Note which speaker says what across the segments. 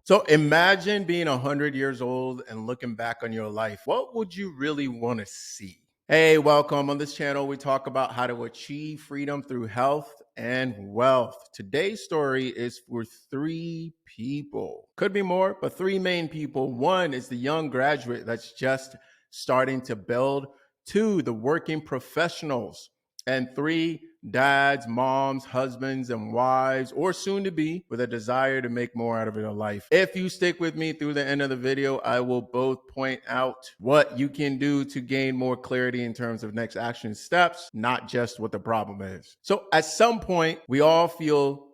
Speaker 1: So imagine being 100 years old and looking back on your life. What would you really want to see? Hey, welcome. On this channel, we talk about how to achieve freedom through health and wealth. Today's story is for three people. Could be more, but three main people. One is the young graduate that's just starting to build. Two, the working professionals. And three, dads, moms, husbands, and wives, or soon to be, with a desire to make more out of their life. If you stick with me through the end of the video, I will both point out what you can do to gain more clarity in terms of next action steps, not just what the problem is. So at some point, we all feel,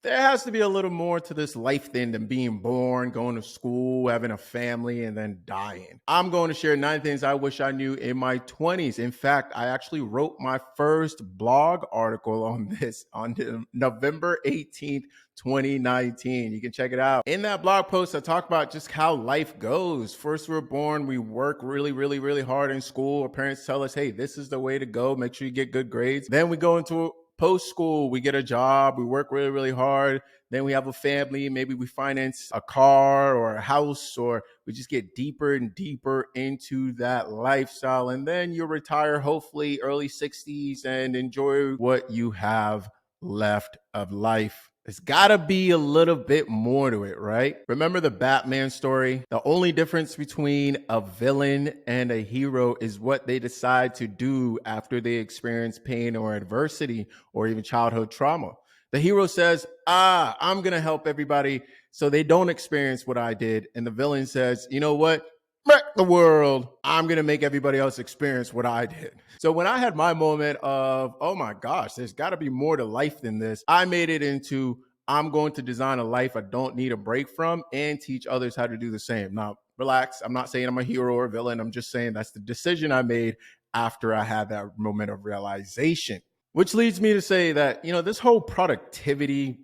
Speaker 1: there has to be a little more to this life thing than being born, going to school, having a family, and then dying. I'm going to share 9 things I wish I knew in my 20s. In fact, I actually wrote my first blog article on this on November 18th, 2019. You can check it out. In that blog post, I talk about just how life goes. First, we're born, we work really hard in school. Our parents tell us, hey, this is the way to go. Make sure you get good grades. Then we go into post-school, we get a job, we work really hard, then we have a family, maybe we finance a car or a house, or we just get deeper and deeper into that lifestyle. And then you retire, hopefully early 60s, and enjoy what you have left of life. There's gotta be a little bit more to it, right? Remember the Batman story? The only difference between a villain and a hero is what they decide to do after they experience pain or adversity or even childhood trauma. The hero says, I'm gonna help everybody so they don't experience what I did. And the villain says, you know what? Wreck the world. I'm going to make everybody else experience what I did. So when I had my moment of, oh my gosh, there's got to be more to life than this, I made it into, I'm going to design a life I don't need a break from and teach others how to do the same. Now, relax. I'm not saying I'm a hero or a villain. I'm just saying that's the decision I made after I had that moment of realization, which leads me to say that, this whole productivity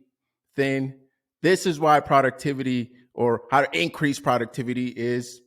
Speaker 1: thing, this is why productivity or how to increase productivity is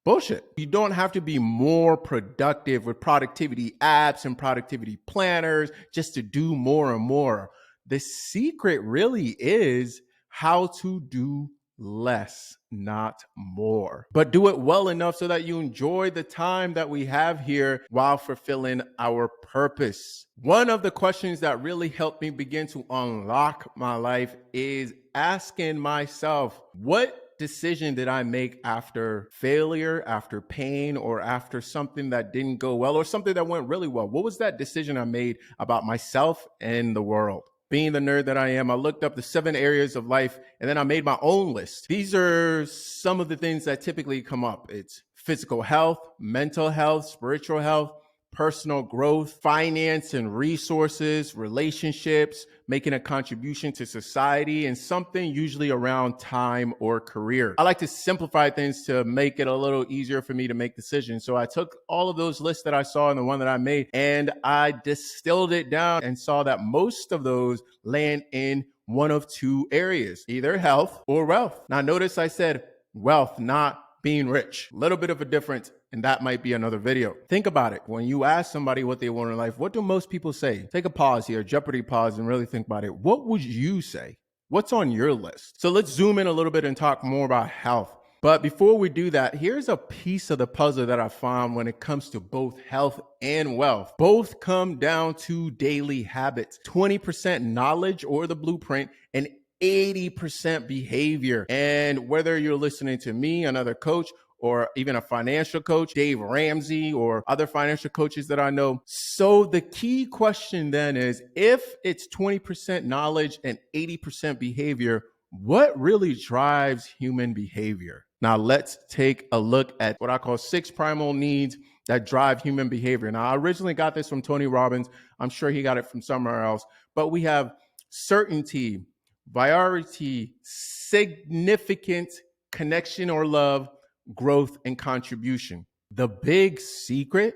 Speaker 1: bullshit. You don't have to be more productive with productivity apps and productivity planners just to do more and more. The secret really is how to do less, not more, but do it well enough so that you enjoy the time that we have here while fulfilling our purpose. One of the questions that really helped me begin to unlock my life is asking myself, what decision did I make after failure, after pain, or after something that didn't go well, or something that went really well? What was that decision I made about myself and the world? Being the nerd that I am, I looked up the 7 areas of life and then I made my own list. These are some of the things that typically come up. It's physical health, mental health, spiritual health, personal growth, finance and resources, relationships, making a contribution to society, and something usually around time or career. I like to simplify things to make it a little easier for me to make decisions. So I took all of those lists that I saw in the one that I made and I distilled it down and saw that most of those land in one of 2 areas, either health or wealth. Now notice I said wealth, not being rich. A little bit of a difference, and that might be another video. Think about it. When you ask somebody what they want in life, what do most people say? Take a pause here, Jeopardy pause, and really think about it. What would you say? What's on your list? So let's zoom in a little bit and talk more about health. But before we do that, here's a piece of the puzzle that I found when it comes to both health and wealth. Both come down to daily habits. 20% knowledge or the blueprint, and 80% behavior. And whether you're listening to me, another coach, or even a financial coach, Dave Ramsey, or other financial coaches that I know. So the key question then is, if it's 20% knowledge and 80% behavior, what really drives human behavior? Now let's take a look at what I call 6 primal needs that drive human behavior. Now I originally got this from Tony Robbins. I'm sure he got it from somewhere else, but we have certainty, variety, significant, connection or love, growth, and contribution. The big secret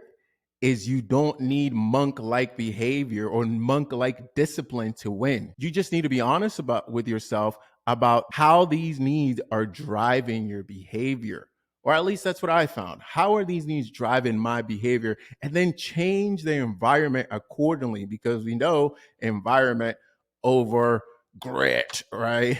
Speaker 1: is you don't need monk-like behavior or monk-like discipline to win. You just need to be honest with yourself about how these needs are driving your behavior. Or at least that's what I found. How are these needs driving my behavior? And then change the environment accordingly, because we know environment over grit, right?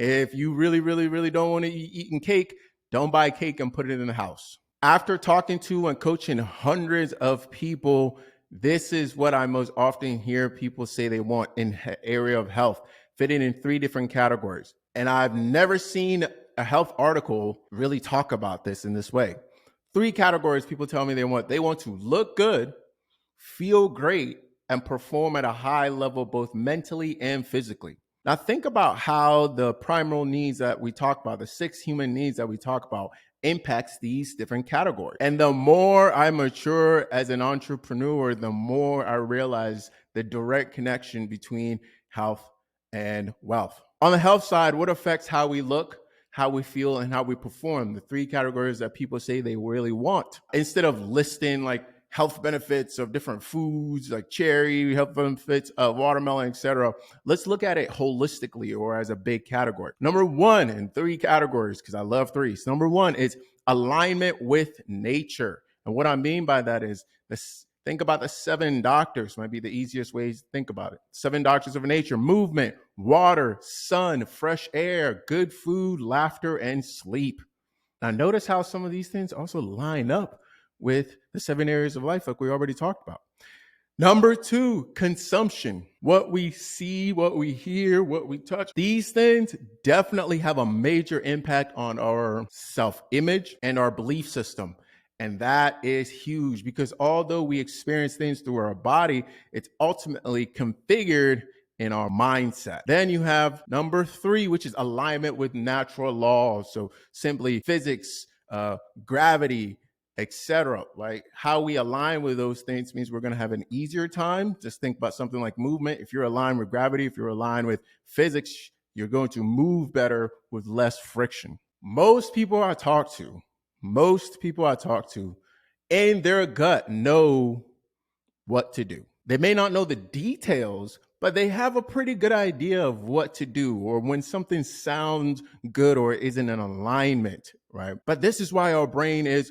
Speaker 1: If you really don't want to eat eating cake, don't buy cake and put it in the house. After talking to and coaching hundreds of people, this is what I most often hear people say they want in the area of health, fitting in 3 different categories. And I've never seen a health article really talk about this in this way. 3 categories people tell me they want. They want to look good, feel great, and perform at a high level, both mentally and physically. Now, think about how the primal needs that we talk about, the 6 human needs that we talk about, impacts these different categories. And the more I mature as an entrepreneur, the more I realize the direct connection between health and wealth. On the health side, what affects how we look, how we feel, and how we perform? The 3 categories that people say they really want. Instead of listing like health benefits of different foods like cherry, health benefits of watermelon, etc., let's look at it holistically or as a big category. Number 1 in 3 categories, because I love 3. So number 1 is alignment with nature. And what I mean by that is this. Think about the 7 doctors, might be the easiest way to think about it. 7 doctors of nature: movement, water, sun, fresh air, good food, laughter, and sleep. Now, notice how some of these things also line up with the 7 areas of life like we already talked about. Number 2, consumption. What we see, what we hear, what we touch. These things definitely have a major impact on our self-image and our belief system. And that is huge because although we experience things through our body, it's ultimately configured in our mindset. Then you have number 3, which is alignment with natural laws. So simply physics, gravity, etc. Like how we align with those things means we're going to have an easier time. Just think about something like movement. If you're aligned with gravity, if you're aligned with physics, you're going to move better with less friction. Most people I talk to in their gut know what to do. They may not know the details, but they have a pretty good idea of what to do or when something sounds good or isn't in alignment, right? But this is why our brain is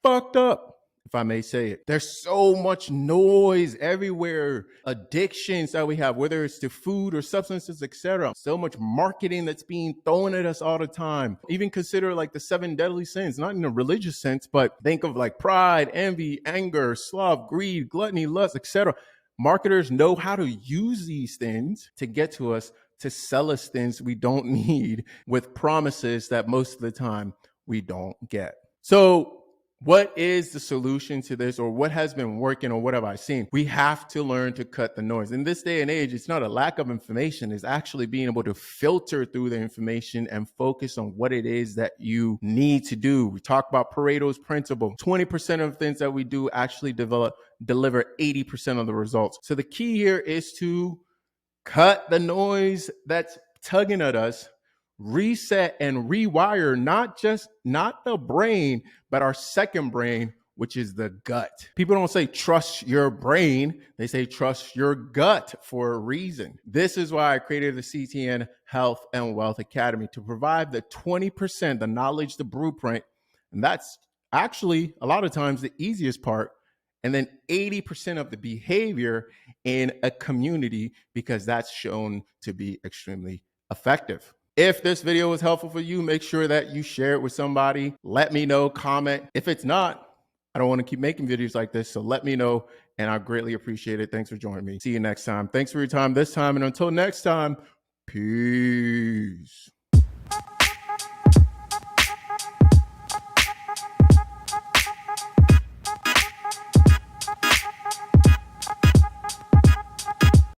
Speaker 1: fucked up, if I may say it. There's so much noise everywhere, addictions that we have, whether it's to food or substances, etc. So much marketing that's being thrown at us all the time. Even consider like the 7 deadly sins, not in a religious sense, but think of like pride, envy, anger, sloth, greed, gluttony, lust, etc. Marketers know how to use these things to get to us, to sell us things we don't need with promises that most of the time we don't get. So what is the solution to this, or what has been working, or what have I seen? We have to learn to cut the noise. In this day and age, it's not a lack of information. It's actually being able to filter through the information and focus on what it is that you need to do. We talk about Pareto's principle. 20% of things that we do actually deliver 80% of the results. So the key here is to cut the noise that's tugging at us, reset and rewire not the brain, but our second brain, which is the gut. People don't say trust your brain. They say trust your gut for a reason. This is why I created the CTN Health and Wealth Academy, to provide the 20%, the knowledge, the blueprint. And that's actually a lot of times the easiest part. And then 80% of the behavior in a community, because that's shown to be extremely effective. If this video was helpful for you, make sure that you share it with somebody. Let me know, comment. If it's not, I don't want to keep making videos like this, so let me know, and I greatly appreciate it. Thanks for joining me. See you next time. Thanks for your time this time, and until next time, peace.